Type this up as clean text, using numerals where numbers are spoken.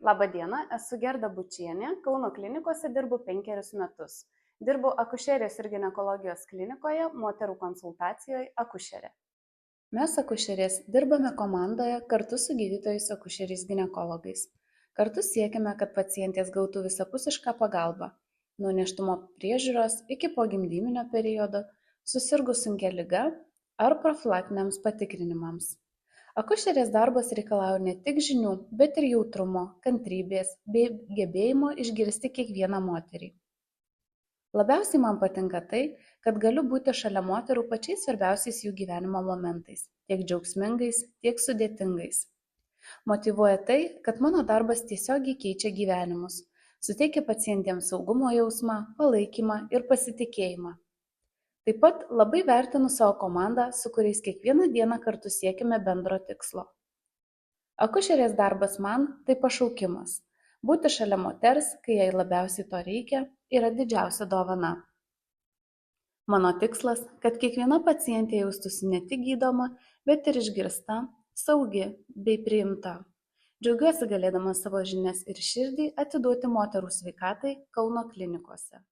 Labą dieną, esu Gerda Bučienė, Kauno klinikose dirbu 5 metus. Dirbu akušerijos ir ginekologijos klinikoje, moterų konsultacijoje akušerė. Mes akušerės dirbame komandoje kartu su gydytojais akušeriais ginekologais. Kartu siekiame, kad pacientės gautų visapusišką pagalbą, nuo nėštumo priežiūros iki pogimdyminio periodo, susirgus sunkia liga ar profilaktiniams patikrinimams. Akušerės darbas reikalauja ne tik žinių, bet ir jautrumo, kantrybės bei gebėjimo išgirsti kiekvieną moterį. Labiausiai man patinka tai, kad galiu būti šalia moterų pačiais svarbiausiais jų gyvenimo momentais, tiek džiaugsmingais, tiek sudėtingais. Motyvuoja tai, kad mano darbas tiesiogiai keičia gyvenimus, suteikia pacientėms saugumo jausmą, palaikymą ir pasitikėjimą. Taip pat labai vertinu savo komandą, su kuriais kiekvieną dieną kartu siekime bendro tikslo. Akušerės darbas man tai pašaukimas. Būti šalia moters, kai jai labiausiai to reikia, yra didžiausia dovana. Mano tikslas, kad kiekviena pacientė jaustųsi ne tik gydoma, bet ir išgirsta, saugi bei priimta. Džiaugiuosi galėdama savo žinias ir širdį atiduoti moterų sveikatai Kauno klinikose.